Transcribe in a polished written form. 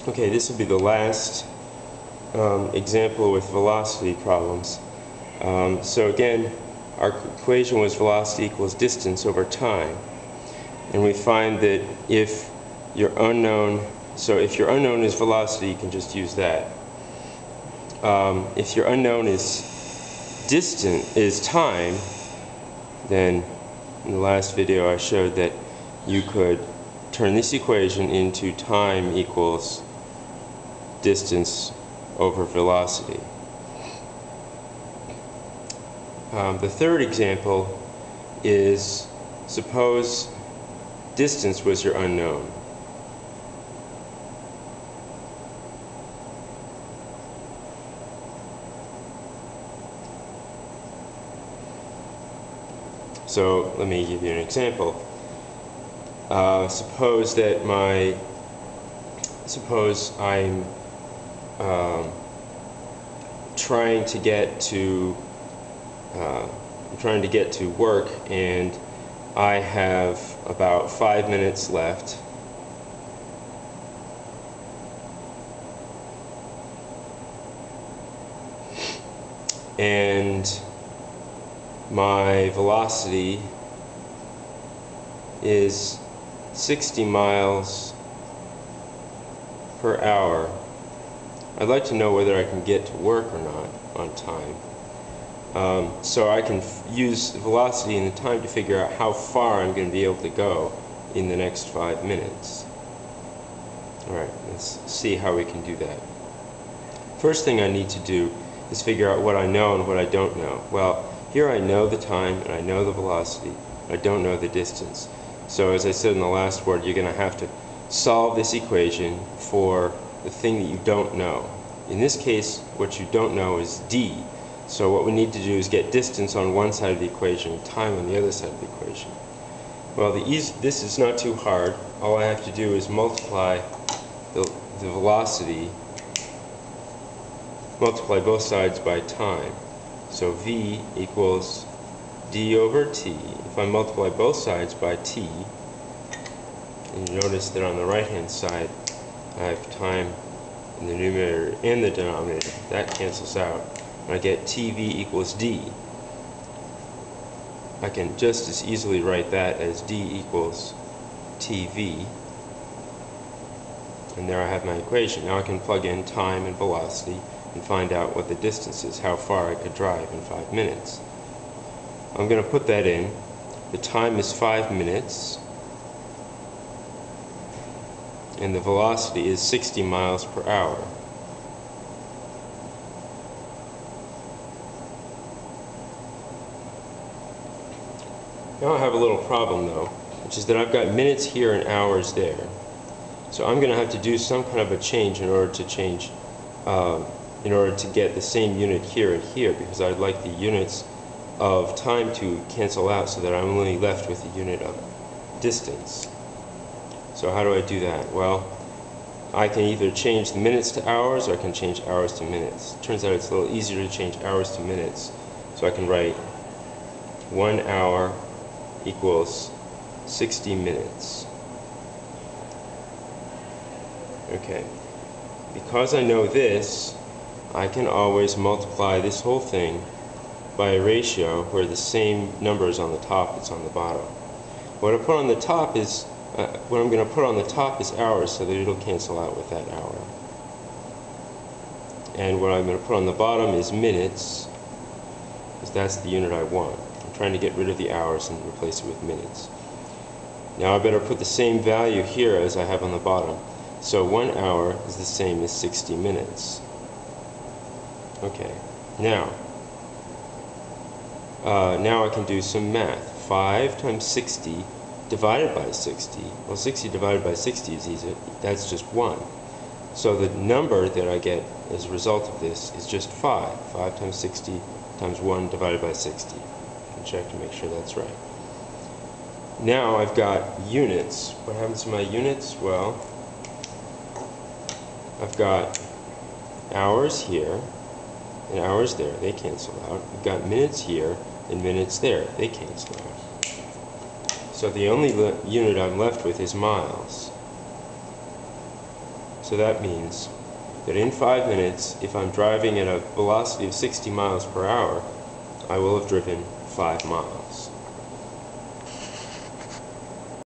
Okay, this will be the last example with velocity problems. So again, our equation was velocity equals distance over time. And we find that if your unknown, so if your unknown is velocity, you can just use that. If your unknown is time, then in the last video I showed that you could turn this equation into time equals distance over velocity. The third example is, suppose distance was your unknown. So let me give you an example. Suppose I'm trying to get to work, and I have about 5 minutes left. And my velocity is 60 miles per hour. I'd like to know whether I can get to work or not on time. So I can use velocity and the time to figure out how far I'm going to be able to go in the next 5 minutes. Alright, let's see how we can do that. First thing I need to do is figure out what I know and what I don't know. Well, here I know the time and I know the velocity. I don't know the distance. So as I said in the last word, you're going to have to solve this equation for the thing that you don't know. In this case, what you don't know is d. So what we need to do is get distance on one side of the equation and time on the other side of the equation. Well, this is not too hard. All I have to do is multiply the velocity, multiply both sides by time. So v equals d over t. If I multiply both sides by t, and you notice that on the right hand side I have time in the numerator and the denominator. That cancels out. And I get tv equals d. I can just as easily write that as d equals tv. And there I have my equation. Now I can plug in time and velocity and find out what the distance is, how far I could drive in 5 minutes. I'm going to put that in. The time is 5 minutes, and the velocity is 60 miles per hour. Now I have a little problem though, which is that I've got minutes here and hours there. So I'm going to have to do some kind of a change in order to get the same unit here and here, because I'd like the units of time to cancel out so that I'm only left with the unit of distance. So how do I do that? Well, I can either change the minutes to hours or I can change hours to minutes. It turns out it's a little easier to change hours to minutes. So I can write 1 hour equals 60 minutes. Okay. Because I know this, I can always multiply this whole thing by a ratio where the same number is on the top that's on the bottom. What I'm going to put on the top is hours, so that it'll cancel out with that hour. And what I'm going to put on the bottom is minutes, because that's the unit I want. I'm trying to get rid of the hours and replace it with minutes. Now I better put the same value here as I have on the bottom. So 1 hour is the same as 60 minutes. Okay, now I can do some math. 5 times 60 divided by 60. Well, 60 divided by 60 is easy. That's just 1. So the number that I get as a result of this is just 5. 5 times 60 times 1 divided by 60. I can check to make sure that's right. Now I've got units. What happens to my units? Well, I've got hours here and hours there. They cancel out. I've got minutes here and minutes there. They cancel out. So the only unit I'm left with is miles. So that means that in 5 minutes, if I'm driving at a velocity of 60 miles per hour, I will have driven 5 miles.